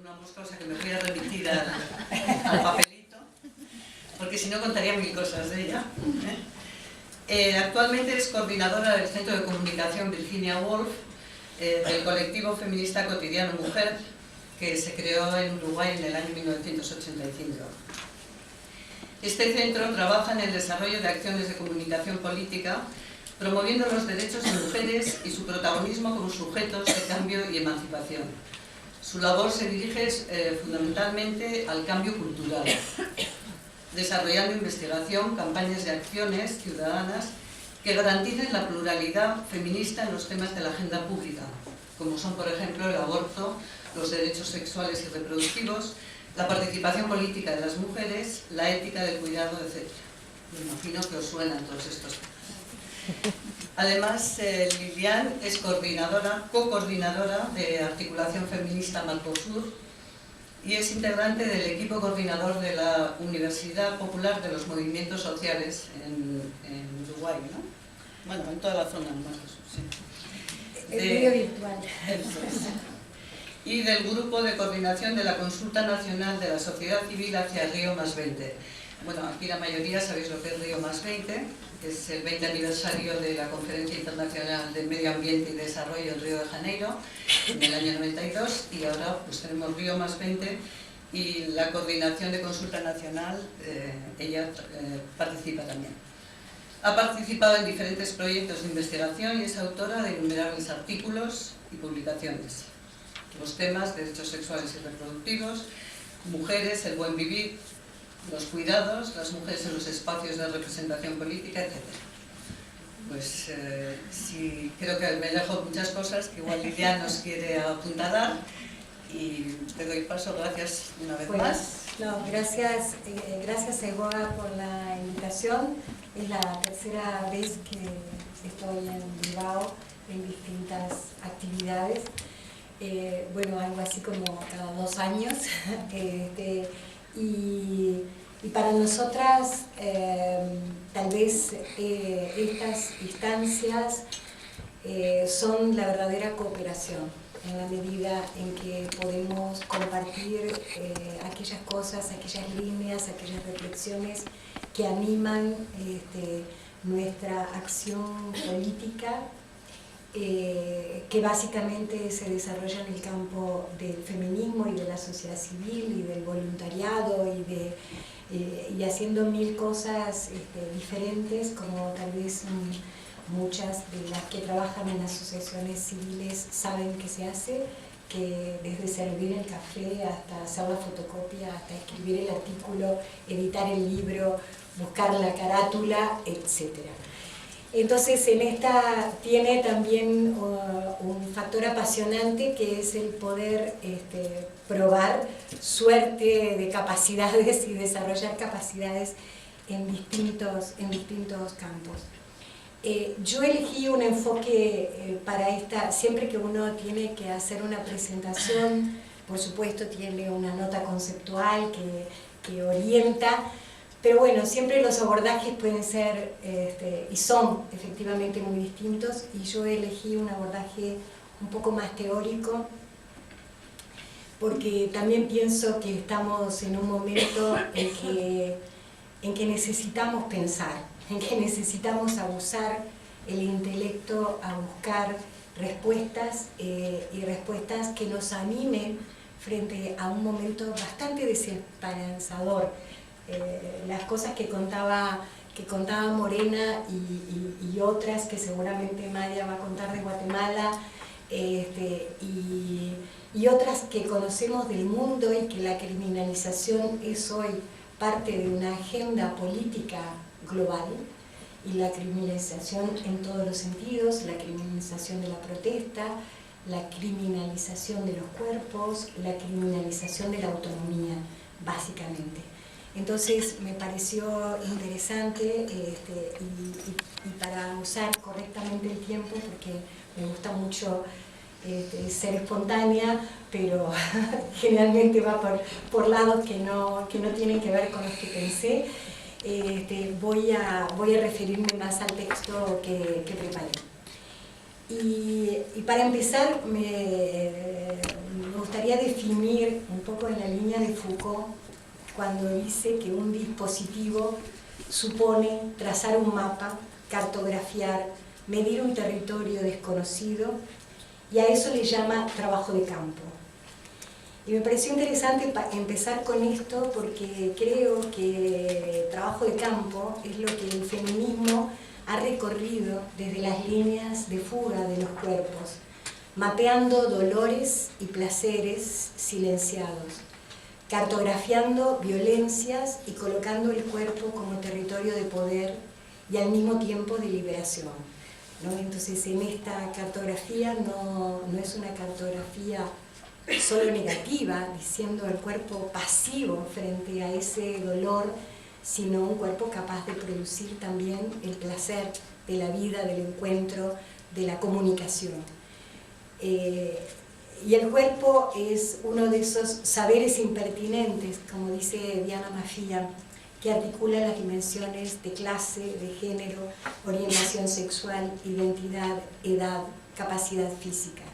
una mosca, o sea que me voy a remitir al papelito, porque si no contaría mil cosas de ella. Actualmente es coordinadora del Centro de Comunicación Virginia Woolf, del colectivo feminista Cotidiano Mujer, que se creó en Uruguay en el año 1985. Este centro trabaja en el desarrollo de acciones de comunicación política, promoviendo los derechos de mujeres y su protagonismo como sujetos de cambio y emancipación. Su labor se dirige fundamentalmente al cambio cultural, desarrollando investigación, campañas de acciones ciudadanas que garanticen la pluralidad feminista en los temas de la agenda pública, como son, por ejemplo, el aborto, los derechos sexuales y reproductivos, la participación política de las mujeres, la ética del cuidado, etc. Me imagino que os suenan todos estos temas. Además, Lilian es co-coordinadora de Articulación Feminista Marcosur y es integrante del equipo coordinador de la Universidad Popular de los Movimientos Sociales en Uruguay, ¿no? Bueno, en toda la zona del Marcosur, sí. El medio virtual. Y del grupo de coordinación de la Consulta Nacional de la Sociedad Civil hacia Río +20. Bueno, aquí la mayoría sabéis lo que es Río +20, que es el 20 aniversario de la Conferencia Internacional de Medio Ambiente y Desarrollo en Río de Janeiro, en el año 92, y ahora pues tenemos Río +20 y la Coordinación de Consulta Nacional, ella participa también. Ha participado en diferentes proyectos de investigación y es autora de innumerables artículos y publicaciones. Los temas: derechos sexuales y reproductivos, mujeres, el buen vivir, los cuidados, las mujeres en los espacios de representación política, etc. Pues sí, creo que me dejo muchas cosas que igual Lidia nos quiere apuntalar y te doy paso. Gracias una vez más. No, gracias Egoa por la invitación. Es la tercera vez que estoy en Bilbao en distintas actividades. Bueno, algo así como cada 2 años. Y para nosotras, tal vez estas instancias son la verdadera cooperación, en la medida en que podemos compartir aquellas cosas, aquellas líneas, aquellas reflexiones que animan nuestra acción política, que básicamente se desarrolla en el campo del feminismo y de la sociedad civil y del voluntariado y haciendo mil cosas diferentes, como tal vez muchas de las que trabajan en asociaciones civiles saben que se hace, que desde servir el café hasta hacer la fotocopia, hasta escribir el artículo, editar el libro, buscar la carátula, etc. Entonces, en esta tiene también un factor apasionante, que es el poder probar suerte de capacidades y desarrollar capacidades en distintos campos. Yo elegí un enfoque para esta, siempre que uno tiene que hacer una presentación, por supuesto tiene una nota conceptual que orienta, pero bueno, siempre los abordajes pueden ser y son efectivamente muy distintos, y yo elegí un abordaje un poco más teórico, porque también pienso que estamos en un momento en que necesitamos pensar, en que necesitamos abusar el intelecto a buscar respuestas y respuestas que nos animen frente a un momento bastante desesperanzador. Las cosas que contaba Morena y otras que seguramente Maya va a contar de Guatemala, y otras que conocemos del mundo, y que la criminalización es hoy parte de una agenda política global, y la criminalización en todos los sentidos, la criminalización de la protesta, la criminalización de los cuerpos, la criminalización de la autonomía, básicamente. Entonces me pareció interesante y para usar correctamente el tiempo, porque me gusta mucho ser espontánea, pero generalmente va por lados que no tienen que ver con los que pensé. Voy a referirme más al texto que preparé. Y para empezar, me gustaría definir un poco en la línea de Foucault, cuando dice que un dispositivo supone trazar un mapa, cartografiar, medir un territorio desconocido, y a eso le llama trabajo de campo. Y me pareció interesante empezar con esto porque creo que trabajo de campo es lo que el feminismo ha recorrido desde las líneas de fuga de los cuerpos, mapeando dolores y placeres silenciados, cartografiando violencias y colocando el cuerpo como territorio de poder y al mismo tiempo de liberación, ¿no? Entonces, en esta cartografía no es una cartografía solo negativa, diciendo el cuerpo pasivo frente a ese dolor, sino un cuerpo capaz de producir también el placer de la vida, del encuentro, de la comunicación. Y el cuerpo es uno de esos saberes impertinentes, como dice Diana Mafia, que articula las dimensiones de clase, de género, orientación sexual, identidad, edad, capacidad física.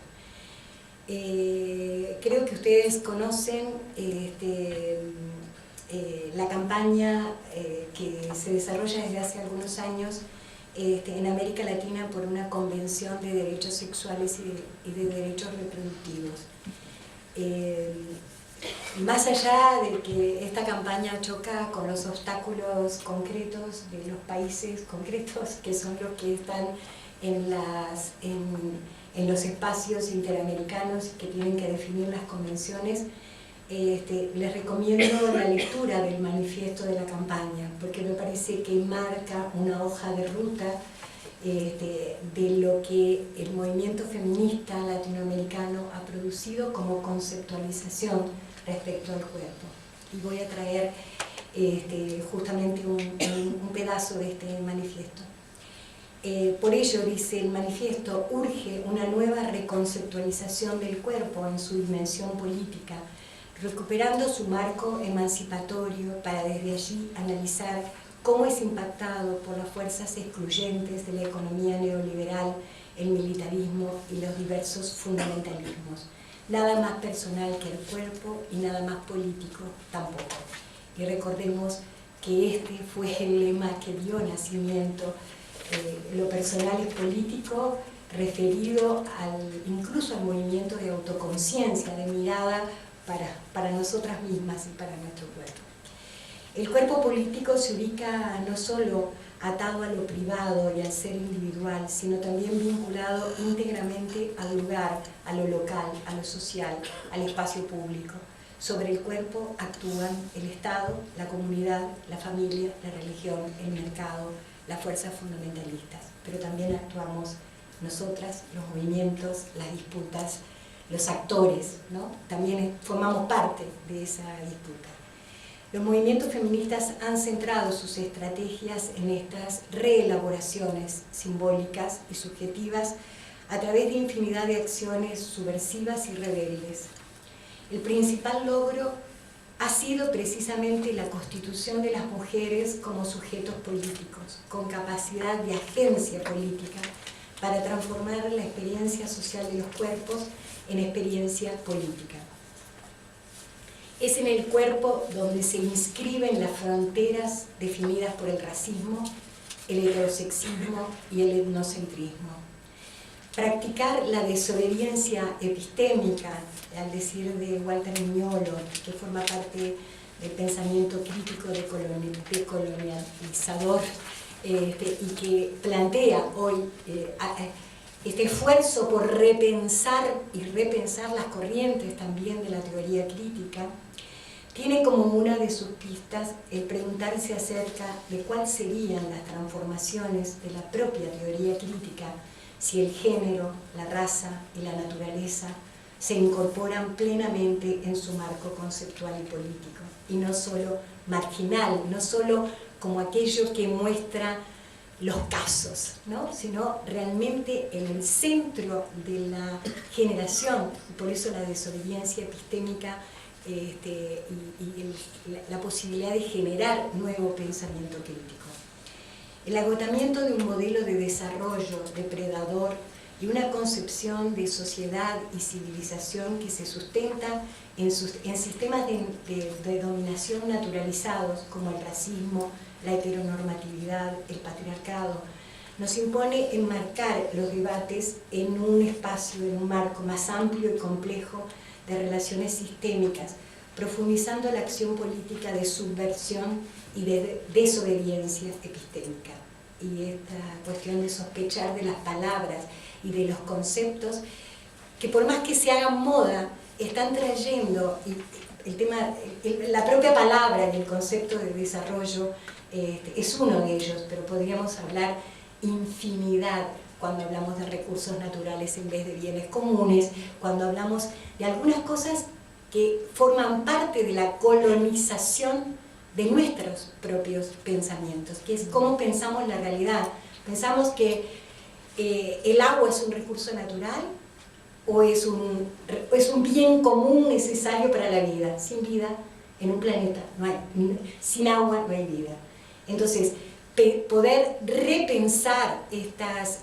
Creo que ustedes conocen la campaña que se desarrolla desde hace algunos años en América Latina por una convención de derechos sexuales y de derechos reproductivos. Más allá de que esta campaña choca con los obstáculos concretos de los países concretos, que son los que están en los espacios interamericanos que tienen que definir las convenciones, les recomiendo la lectura del manifiesto de la campaña, porque me parece que marca una hoja de ruta de lo que el movimiento feminista latinoamericano ha producido como conceptualización respecto al cuerpo. Y voy a traer justamente un pedazo de este manifiesto. Por ello, dice el manifiesto, urge una nueva reconceptualización del cuerpo en su dimensión política, recuperando su marco emancipatorio para desde allí analizar cómo es impactado por las fuerzas excluyentes de la economía neoliberal, el militarismo y los diversos fundamentalismos. Nada más personal que el cuerpo y nada más político tampoco. Y recordemos que este fue el lema que dio nacimiento, lo personal es político, referido incluso al movimiento de autoconciencia, de mirada para nosotras mismas y para nuestro cuerpo. El cuerpo político se ubica no solo atado a lo privado y al ser individual, sino también vinculado íntegramente al lugar, a lo local, a lo social, al espacio público. Sobre el cuerpo actúan el Estado, la comunidad, la familia, la religión, el mercado, las fuerzas fundamentalistas, pero también actuamos nosotras, los movimientos, las disputas, los actores, ¿no? También formamos parte de esa disputa. Los movimientos feministas han centrado sus estrategias en estas reelaboraciones simbólicas y subjetivas a través de infinidad de acciones subversivas y rebeldes. El principal logro ha sido precisamente la constitución de las mujeres como sujetos políticos, con capacidad de agencia política para transformar la experiencia social de los cuerpos en experiencia política. Es en el cuerpo donde se inscriben las fronteras definidas por el racismo, el heterosexismo y el etnocentrismo. Practicar la desobediencia epistémica, al decir de Walter Mignolo, que forma parte del pensamiento crítico decolonializador y que plantea hoy este esfuerzo por repensar y repensar las corrientes también de la teoría crítica, tiene como una de sus pistas el preguntarse acerca de cuáles serían las transformaciones de la propia teoría crítica si el género, la raza y la naturaleza se incorporan plenamente en su marco conceptual y político, y no solo marginal, no solo como aquello que muestra los casos, ¿no? Sino realmente en el centro de la generación, y por eso la desobediencia epistémica y la posibilidad de generar nuevo pensamiento crítico. El agotamiento de un modelo de desarrollo depredador y una concepción de sociedad y civilización que se sustenta en sistemas de dominación naturalizados como el racismo, la heteronormatividad, el patriarcado, nos impone enmarcar los debates en un espacio, en un marco más amplio y complejo de relaciones sistémicas, profundizando la acción política de subversión y de desobediencia epistémica. Y esta cuestión de sospechar de las palabras y de los conceptos, que por más que se hagan moda, están trayendo, la propia palabra y el concepto de desarrollo es uno de ellos, pero podríamos hablar infinidad cuando hablamos de recursos naturales en vez de bienes comunes, cuando hablamos de algunas cosas que forman parte de la colonización de nuestros propios pensamientos, que es cómo pensamos la realidad. Pensamos que el agua es un recurso natural o es un bien común necesario para la vida. Sin vida en un planeta no hay, sin agua no hay vida. Entonces, poder repensar estas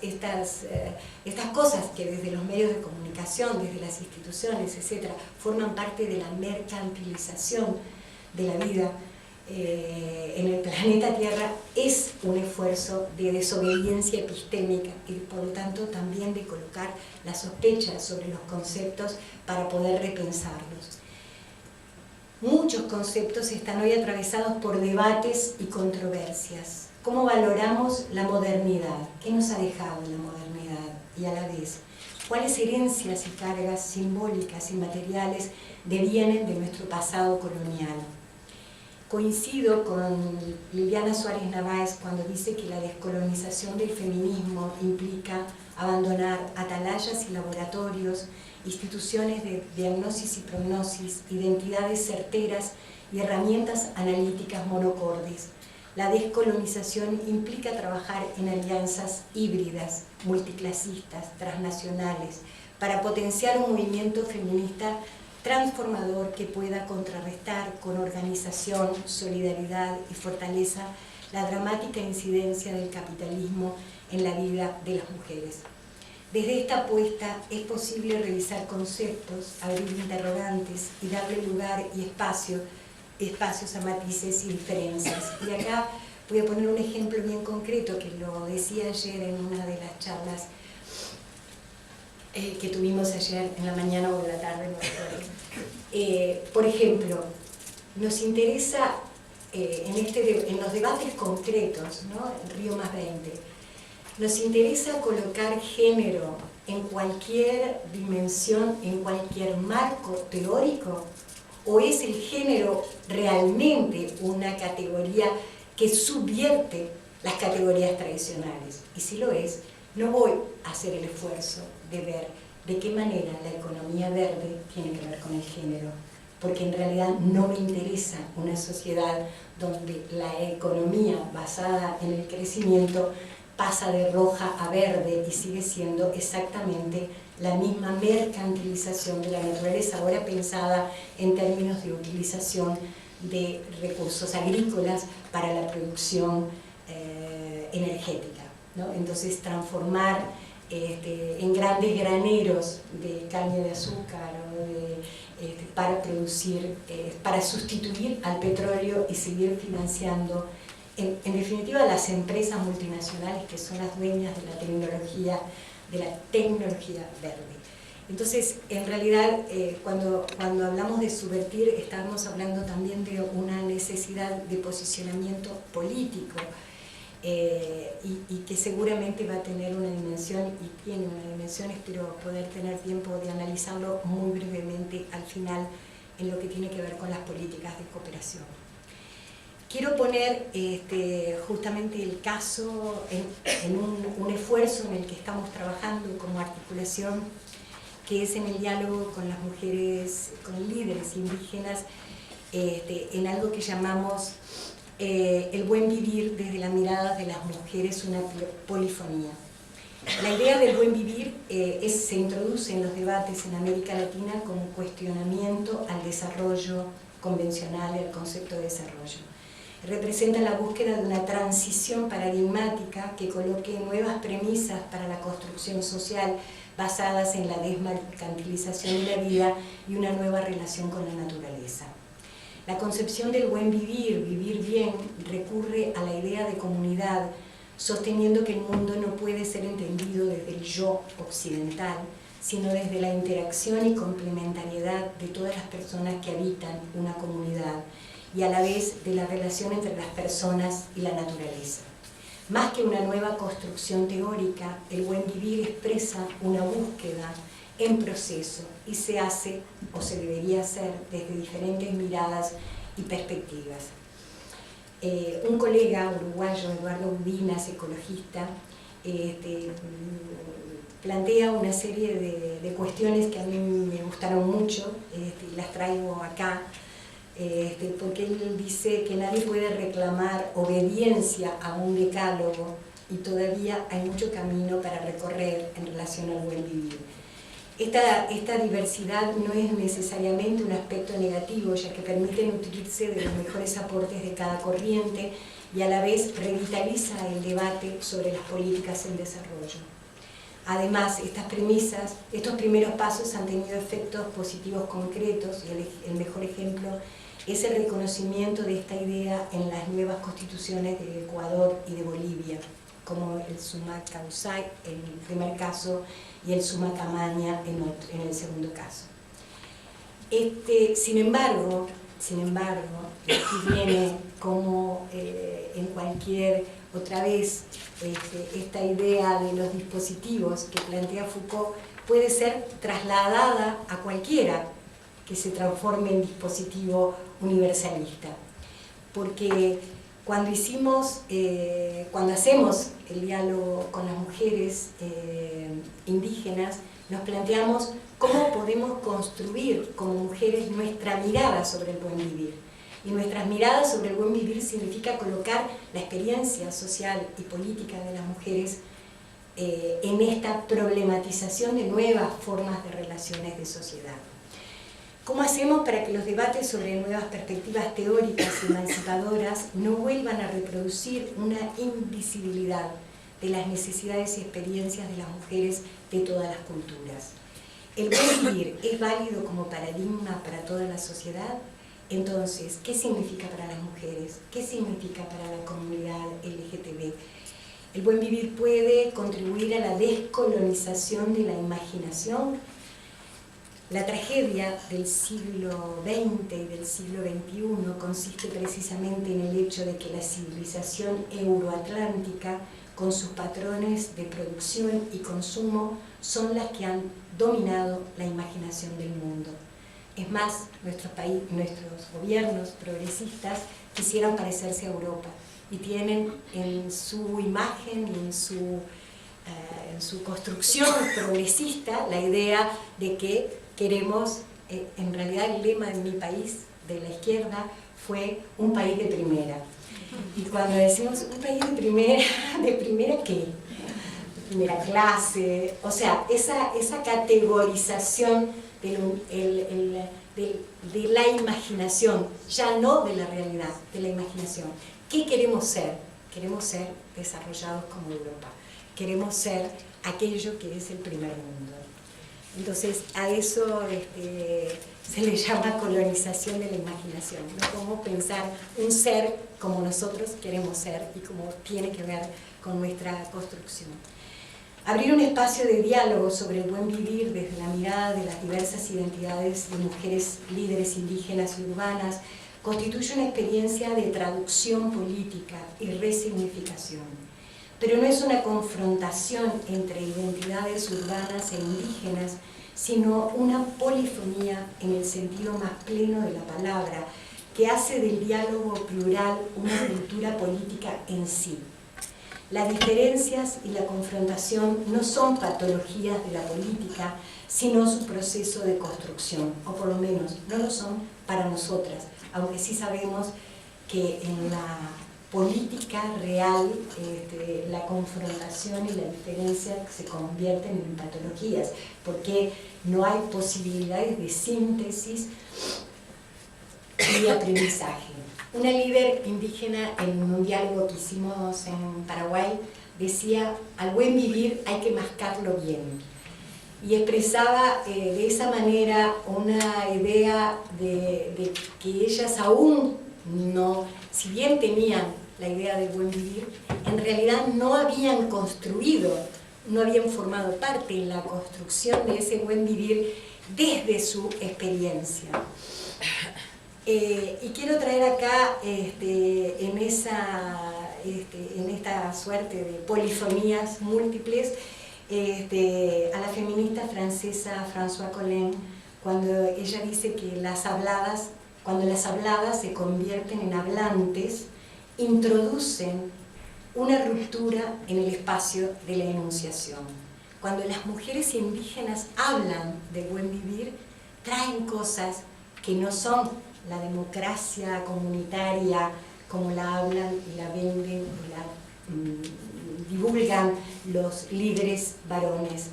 cosas que desde los medios de comunicación, desde las instituciones, etcétera, forman parte de la mercantilización de la vida en el planeta Tierra, es un esfuerzo de desobediencia epistémica y por lo tanto también de colocar la sospecha sobre los conceptos para poder repensarlos. Muchos conceptos están hoy atravesados por debates y controversias. ¿Cómo valoramos la modernidad? ¿Qué nos ha dejado la modernidad? Y a la vez, ¿cuáles herencias y cargas simbólicas y materiales devienen de nuestro pasado colonial? Coincido con Liliana Suárez Narváez cuando dice que la descolonización del feminismo implica abandonar atalayas y laboratorios, instituciones de diagnosis y prognosis, identidades certeras y herramientas analíticas monocordes. La descolonización implica trabajar en alianzas híbridas, multiclasistas, transnacionales, para potenciar un movimiento feminista transformador que pueda contrarrestar con organización, solidaridad y fortaleza la dramática incidencia del capitalismo en la vida de las mujeres. Desde esta apuesta es posible revisar conceptos, abrir interrogantes y darle lugar y espacios a matices y diferencias. Y acá voy a poner un ejemplo bien concreto que lo decía ayer en una de las charlas que tuvimos ayer en la mañana o de la tarde, no recuerdo. Por ejemplo, nos interesa en los debates concretos, ¿no? En Río + 20, nos interesa colocar género en cualquier dimensión, en cualquier marco teórico, o es el género realmente una categoría que subvierte las categorías tradicionales. Y si lo es, no voy a hacer el esfuerzo de ver de qué manera la economía verde tiene que ver con el género, porque en realidad no me interesa una sociedad donde la economía basada en el crecimiento pasa de roja a verde y sigue siendo exactamente la misma mercantilización de la naturaleza, ahora pensada en términos de utilización de recursos agrícolas para la producción energética, ¿no? Entonces transformar en grandes graneros de caña de azúcar o para producir, para sustituir al petróleo y seguir financiando en definitiva las empresas multinacionales que son las dueñas de la tecnología verde. Entonces, en realidad, cuando hablamos de subvertir, estamos hablando también de una necesidad de posicionamiento político y que seguramente va a tener una dimensión, y tiene una dimensión, espero poder tener tiempo de analizarlo muy brevemente al final en lo que tiene que ver con las políticas de cooperación. Quiero poner justamente el caso en un esfuerzo en el que estamos trabajando como articulación, que es en el diálogo con las mujeres, con líderes indígenas, en algo que llamamos el buen vivir desde la mirada de las mujeres, una polifonía. La idea del buen vivir se introduce en los debates en América Latina como cuestionamiento al desarrollo convencional, al concepto de desarrollo. representa la búsqueda de una transición paradigmática que coloque nuevas premisas para la construcción social basadas en la desmercantilización de la vida y una nueva relación con la naturaleza. La concepción del buen vivir, vivir bien, recurre a la idea de comunidad, sosteniendo que el mundo no puede ser entendido desde el yo occidental, sino desde la interacción y complementariedad de todas las personas que habitan una comunidad y a la vez de la relación entre las personas y la naturaleza. Más que una nueva construcción teórica, el buen vivir expresa una búsqueda en proceso y se hace, o se debería hacer, desde diferentes miradas y perspectivas. Un colega uruguayo, Eduardo Udinas, ecologista, plantea una serie de cuestiones que a mí me gustaron mucho, y las traigo acá, porque él dice que nadie puede reclamar obediencia a un decálogo y todavía hay mucho camino para recorrer en relación al buen vivir. Esta diversidad no es necesariamente un aspecto negativo, ya que permite nutrirse de los mejores aportes de cada corriente y a la vez revitaliza el debate sobre las políticas en desarrollo. Además, estos primeros pasos han tenido efectos positivos concretos y el mejor ejemplo es el reconocimiento de esta idea en las nuevas constituciones de Ecuador y de Bolivia, como el Summa Causai en el primer caso y el Summa Camaña en el segundo caso. Sin embargo, aquí viene como en cualquier otra vez esta idea de los dispositivos que plantea Foucault puede ser trasladada a cualquiera que se transforme en dispositivo universalista, porque cuando hacemos el diálogo con las mujeres indígenas, nos planteamos cómo podemos construir como mujeres nuestra mirada sobre el buen vivir. Y nuestras miradas sobre el buen vivir significa colocar la experiencia social y política de las mujeres en esta problematización de nuevas formas de relaciones de sociedad. ¿Cómo hacemos para que los debates sobre nuevas perspectivas teóricas y emancipadoras no vuelvan a reproducir una invisibilidad de las necesidades y experiencias de las mujeres de todas las culturas? ¿El buen vivir es válido como paradigma para toda la sociedad? Entonces, ¿qué significa para las mujeres? ¿Qué significa para la comunidad LGTB? ¿El buen vivir puede contribuir a la descolonización de la imaginación? La tragedia del siglo XX y del siglo XXI consiste precisamente en el hecho de que la civilización euroatlántica, con sus patrones de producción y consumo, son las que han dominado la imaginación del mundo. Es más, nuestros gobiernos progresistas quisieran parecerse a Europa y tienen en su imagen y en su construcción progresista la idea de que queremos, en realidad el lema de mi país, de la izquierda, fue un país de primera. Y cuando decimos un país de primera ¿qué? De primera clase, o sea, esa categorización de la imaginación, ya no de la realidad, de la imaginación. ¿Qué queremos ser? Queremos ser desarrollados como Europa. Queremos ser aquello que es el primer mundo. Entonces, a eso se le llama colonización de la imaginación, ¿no? Cómo pensar un ser como nosotros queremos ser y cómo tiene que ver con nuestra construcción. Abrir un espacio de diálogo sobre el buen vivir desde la mirada de las diversas identidades de mujeres líderes indígenas y urbanas constituye una experiencia de traducción política y resignificación. Pero no es una confrontación entre identidades urbanas e indígenas, sino una polifonía en el sentido más pleno de la palabra, que hace del diálogo plural una cultura política en sí. Las diferencias y la confrontación no son patologías de la política, sino su proceso de construcción, o por lo menos no lo son para nosotras, aunque sí sabemos que en la política real la confrontación y la diferencia se convierten en patologías, porque no hay posibilidades de síntesis y aprendizaje. Una líder indígena en un diálogo que hicimos en Paraguay decía: al buen vivir hay que mascarlo bien. Y expresaba de esa manera una idea de que ellas aún no, si bien tenían la idea del buen vivir, en realidad no habían construido, no habían formado parte en la construcción de ese buen vivir desde su experiencia. Y quiero traer acá, en esta suerte de polifonías múltiples, a la feminista francesa Françoise Collin, cuando ella dice que cuando las habladas se convierten en hablantes, introducen una ruptura en el espacio de la enunciación. Cuando las mujeres indígenas hablan de buen vivir, traen cosas que no son la democracia comunitaria como la hablan y la venden y la divulgan los líderes varones.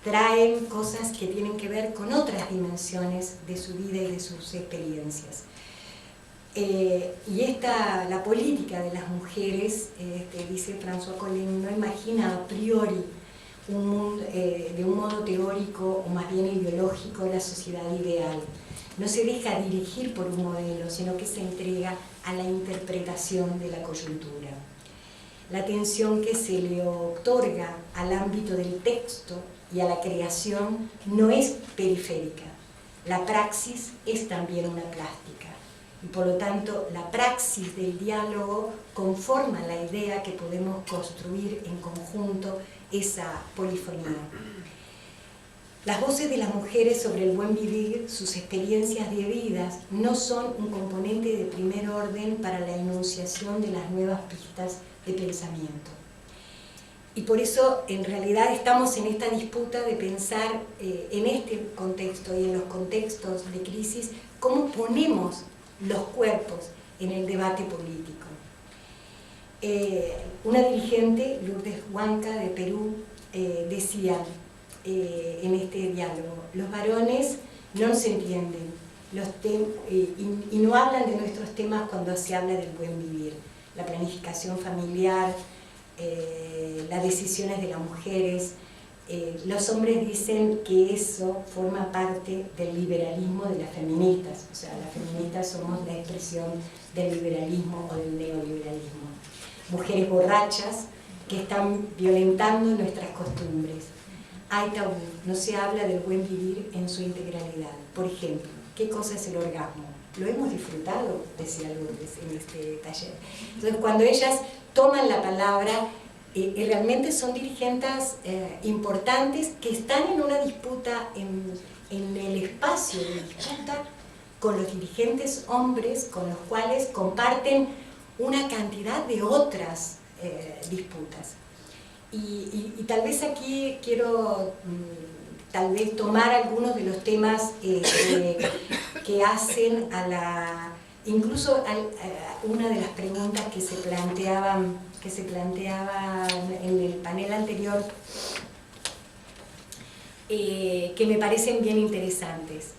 Traen cosas que tienen que ver con otras dimensiones de su vida y de sus experiencias. Y la política de las mujeres, dice Françoise Collin, no imagina a priori de un modo teórico o más bien ideológico la sociedad ideal. No se deja dirigir por un modelo, sino que se entrega a la interpretación de la coyuntura. La atención que se le otorga al ámbito del texto y a la creación no es periférica. La praxis es también una plástica. Y por lo tanto, la praxis del diálogo conforma la idea que podemos construir en conjunto esa polifonía. Las voces de las mujeres sobre el buen vivir, sus experiencias de vidas, no son un componente de primer orden para la enunciación de las nuevas pistas de pensamiento. Y por eso, en realidad, estamos en esta disputa de pensar en este contexto y en los contextos de crisis, cómo ponemos los cuerpos en el debate político. Una dirigente, Lourdes Huanca, de Perú, decía en este diálogo: los varones no se entienden y no hablan de nuestros temas cuando se habla del buen vivir, la planificación familiar, las decisiones de las mujeres. Los hombres dicen que eso forma parte del liberalismo de las feministas, o sea, las feministas somos la expresión del liberalismo o del neoliberalismo. Mujeres borrachas que están violentando nuestras costumbres. Hay tabú, no se habla del buen vivir en su integralidad. Por ejemplo, ¿qué cosa es el orgasmo? Lo hemos disfrutado, decía Lourdes en este taller. Entonces, cuando ellas toman la palabra, realmente son dirigentes importantes que están en una disputa en el espacio de disputa con los dirigentes hombres con los cuales comparten una cantidad de otras disputas. Y tal vez aquí quiero tal vez tomar algunos de los temas que hacen incluso una de las preguntas que se planteaban en el panel anterior, que me parecen bien interesantes.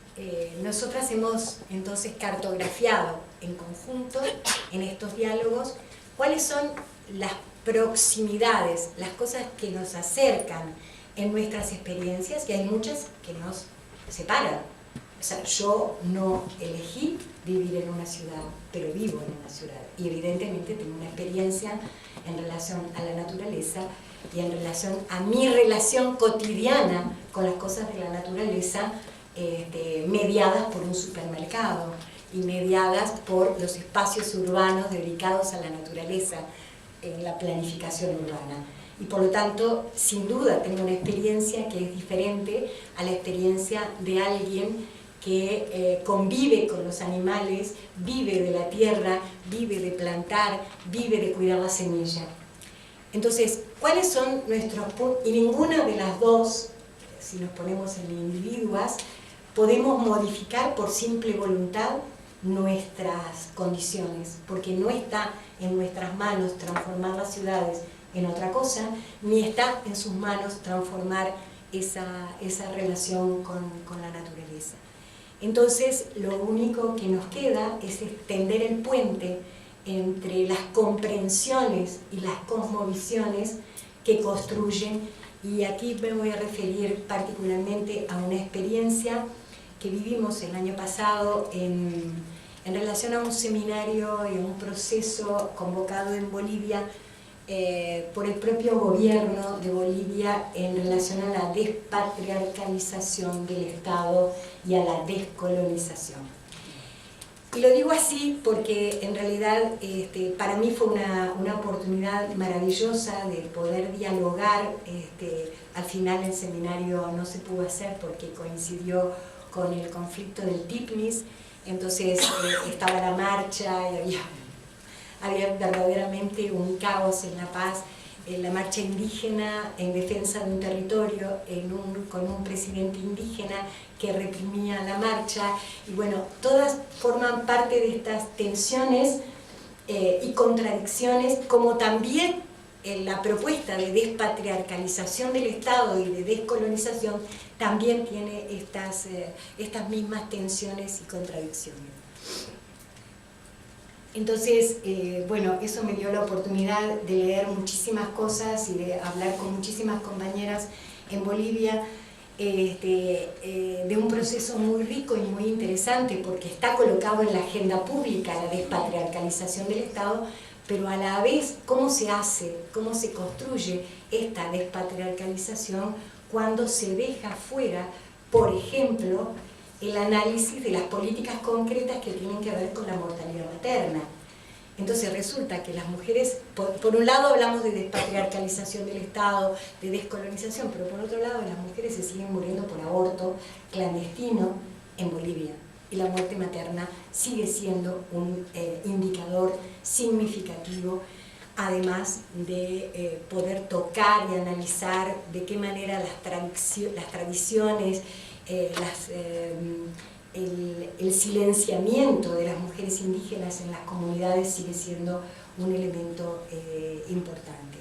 Nosotras hemos entonces cartografiado en conjunto, en estos diálogos, cuáles son las proximidades, las cosas que nos acercan en nuestras experiencias, y hay muchas que nos separan. O sea, yo no elegí vivir en una ciudad, pero vivo en una ciudad, y evidentemente tengo una experiencia en relación a la naturaleza y en relación a mi relación cotidiana con las cosas de la naturaleza, mediadas por un supermercado y mediadas por los espacios urbanos dedicados a la naturaleza en la planificación urbana. Y por lo tanto, sin duda, tengo una experiencia que es diferente a la experiencia de alguien que convive con los animales, vive de la tierra, vive de plantar, vive de cuidar la semilla. Entonces, ¿cuáles son nuestros puntos? Y ninguna de las dos, si nos ponemos en individuos, podemos modificar por simple voluntad nuestras condiciones, porque no está en nuestras manos transformar las ciudades en otra cosa, ni está en sus manos transformar esa relación con la naturaleza. Entonces, lo único que nos queda es extender el puente entre las comprensiones y las cosmovisiones que construyen, y aquí me voy a referir particularmente a una experiencia que vivimos el año pasado en relación a un seminario y a un proceso convocado en Bolivia por el propio gobierno de Bolivia en relación a la despatriarcalización del Estado y a la descolonización. Y lo digo así porque en realidad para mí fue una oportunidad maravillosa de poder dialogar. Al final el seminario no se pudo hacer porque coincidió con el conflicto del TIPNIS, entonces estaba la marcha y había verdaderamente un caos en La Paz, la marcha indígena en defensa de un territorio con un presidente indígena que reprimía la marcha, y bueno, todas forman parte de estas tensiones y contradicciones, como también la propuesta de despatriarcalización del Estado y de descolonización también tiene estas mismas tensiones y contradicciones. Entonces, bueno, eso me dio la oportunidad de leer muchísimas cosas y de hablar con muchísimas compañeras en Bolivia, de un proceso muy rico y muy interesante, porque está colocado en la agenda pública la despatriarcalización del Estado, pero a la vez cómo se hace, cómo se construye esta despatriarcalización cuando se deja fuera, por ejemplo, el análisis de las políticas concretas que tienen que ver con la mortalidad materna. Entonces resulta que las mujeres, por un lado hablamos de despatriarcalización del Estado, de descolonización, pero por otro lado las mujeres se siguen muriendo por aborto clandestino en Bolivia, y la muerte materna sigue siendo un indicador significativo, además de poder tocar y analizar de qué manera las tradiciones, el silenciamiento de las mujeres indígenas en las comunidades sigue siendo un elemento importante.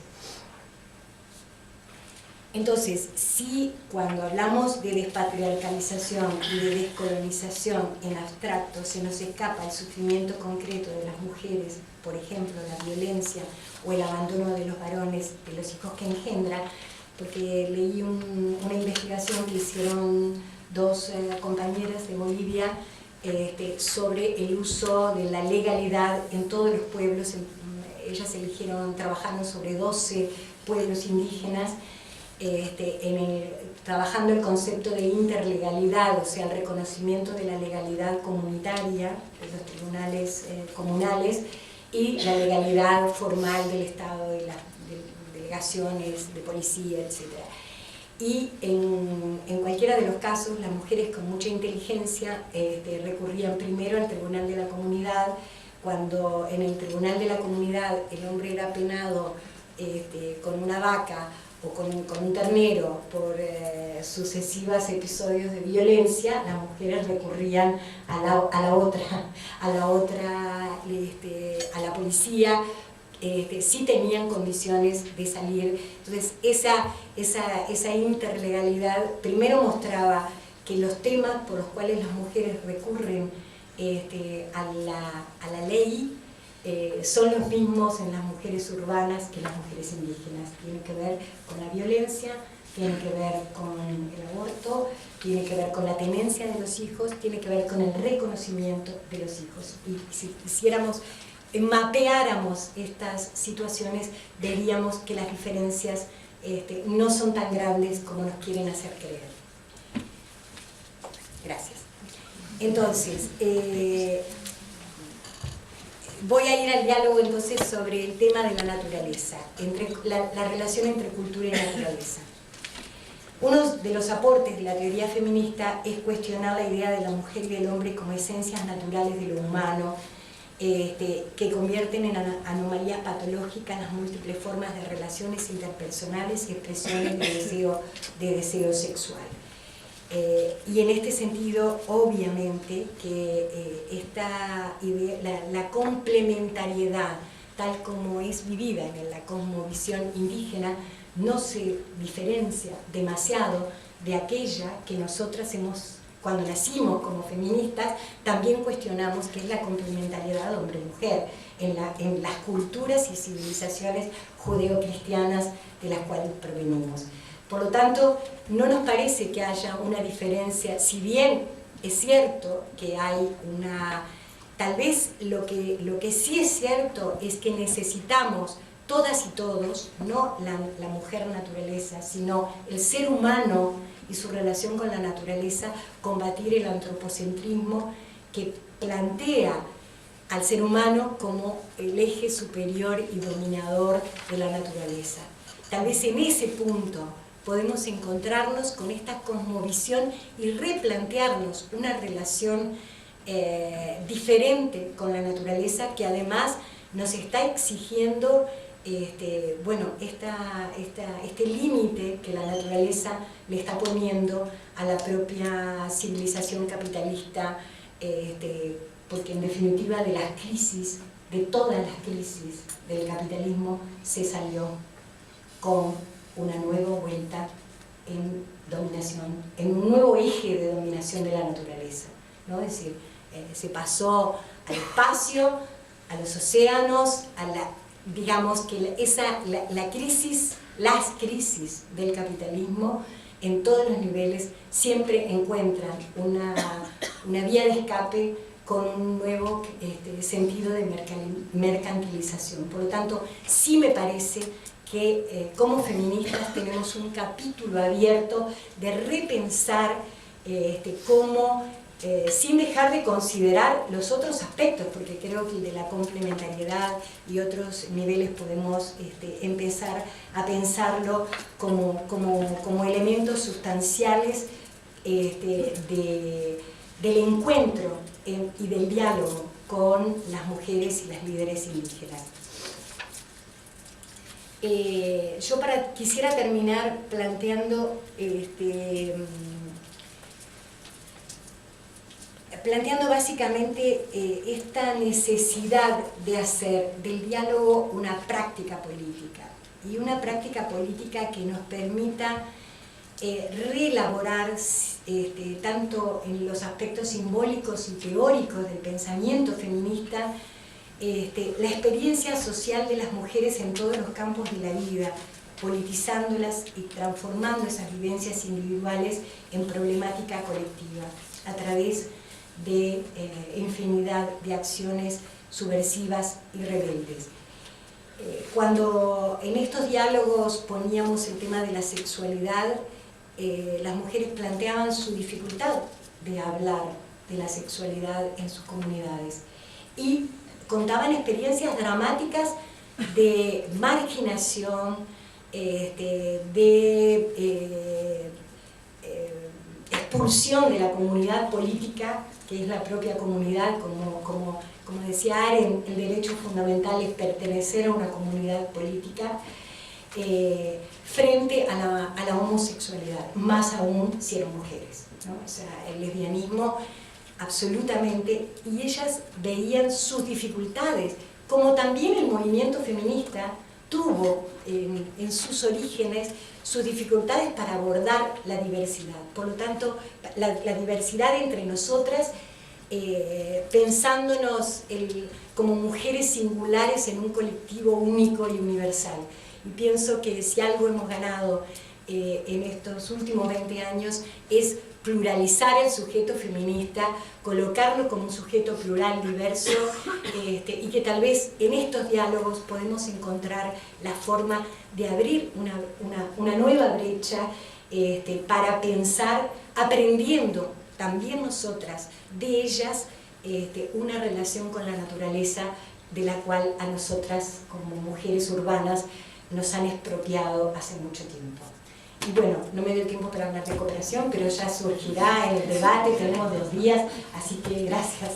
Entonces, si cuando hablamos de despatriarcalización y de descolonización en abstracto se nos escapa el sufrimiento concreto de las mujeres, por ejemplo, la violencia o el abandono de los varones, de los hijos que engendran, porque leí una investigación que hicieron dos compañeras de Bolivia sobre el uso de la legalidad en todos los pueblos. Ellas trabajaron sobre 12 pueblos indígenas, trabajando el concepto de interlegalidad, o sea, el reconocimiento de la legalidad comunitaria de los tribunales comunales y la legalidad formal del Estado, de las delegaciones de policía, etc. Y en cualquiera de los casos, las mujeres con mucha inteligencia recurrían primero al tribunal de la comunidad. Cuando en el tribunal de la comunidad el hombre era penado con una vaca o con un ternero por sucesivos episodios de violencia, las mujeres recurrían a la policía, sí tenían condiciones de salir. Entonces esa interlegalidad primero mostraba que los temas por los cuales las mujeres recurren a la ley son los mismos en las mujeres urbanas que en las mujeres indígenas. Tiene que ver con la violencia, tiene que ver con el aborto, tiene que ver con la tenencia de los hijos, tiene que ver con el reconocimiento de los hijos. Y si mapeáramos estas situaciones, veríamos que las diferencias no son tan grandes como nos quieren hacer creer. Gracias. Entonces, voy a ir al diálogo entonces sobre el tema de la naturaleza, la relación entre cultura y naturaleza. Uno de los aportes de la teoría feminista es cuestionar la idea de la mujer y del hombre como esencias naturales de lo humano, que convierten en anomalías patológicas las múltiples formas de relaciones interpersonales y expresiones de deseo sexual. Y en este sentido, obviamente, que esta idea, la complementariedad, tal como es vivida en la cosmovisión indígena, no se diferencia demasiado de aquella que nosotras hemos cuando nacimos como feministas, también cuestionamos qué es la complementariedad hombre-mujer en las culturas y civilizaciones judeocristianas de las cuales provenimos. Por lo tanto, no nos parece que haya una diferencia, si bien es cierto que hay una... Tal vez lo que sí es cierto es que necesitamos todas y todos, no la mujer naturaleza, sino el ser humano y su relación con la naturaleza, combatir el antropocentrismo que plantea al ser humano como el eje superior y dominador de la naturaleza. Tal vez en ese punto podemos encontrarnos con esta cosmovisión y replantearnos una relación diferente con la naturaleza, que además nos está exigiendo este límite que la naturaleza le está poniendo a la propia civilización capitalista, porque en definitiva de las crisis, de todas las crisis del capitalismo, se salió con una nueva vuelta en dominación, en un nuevo eje de dominación de la naturaleza, ¿no? Es decir, se pasó al espacio, a los océanos, digamos que las crisis del capitalismo en todos los niveles siempre encuentran una vía de escape con un nuevo sentido de mercantilización. Por lo tanto, sí me parece que como feministas tenemos un capítulo abierto de repensar cómo, sin dejar de considerar los otros aspectos, porque creo que el de la complementariedad y otros niveles podemos empezar a pensarlo como elementos sustanciales del encuentro y del diálogo con las mujeres y las líderes indígenas. Yo quisiera terminar planteando básicamente esta necesidad de hacer del diálogo una práctica política, y una práctica política que nos permita reelaborar tanto en los aspectos simbólicos y teóricos del pensamiento feminista la experiencia social de las mujeres en todos los campos de la vida, politizándolas y transformando esas vivencias individuales en problemática colectiva a través de infinidad de acciones subversivas y rebeldes. Cuando en estos diálogos poníamos el tema de la sexualidad, las mujeres planteaban su dificultad de hablar de la sexualidad en sus comunidades y contaban experiencias dramáticas de marginación, de expulsión de la comunidad política, que es la propia comunidad, como decía Arendt, el derecho fundamental es pertenecer a una comunidad política, frente a la homosexualidad, más aún si eran mujeres, ¿no? O sea, el lesbianismo absolutamente, y ellas veían sus dificultades, como también el movimiento feminista tuvo en sus orígenes sus dificultades para abordar la diversidad. Por lo tanto, la diversidad entre nosotras, pensándonos como mujeres singulares en un colectivo único y universal. Y pienso que si algo hemos ganado en estos últimos 20 años es pluralizar el sujeto feminista, colocarlo como un sujeto plural, diverso, y que tal vez en estos diálogos podemos encontrar la forma de abrir una nueva brecha para pensar, aprendiendo también nosotras de ellas una relación con la naturaleza de la cual a nosotras como mujeres urbanas nos han expropiado hace mucho tiempo. Y bueno, no me dio tiempo para hablar de cooperación, pero ya surgirá en el debate, tenemos 2 días, así que gracias.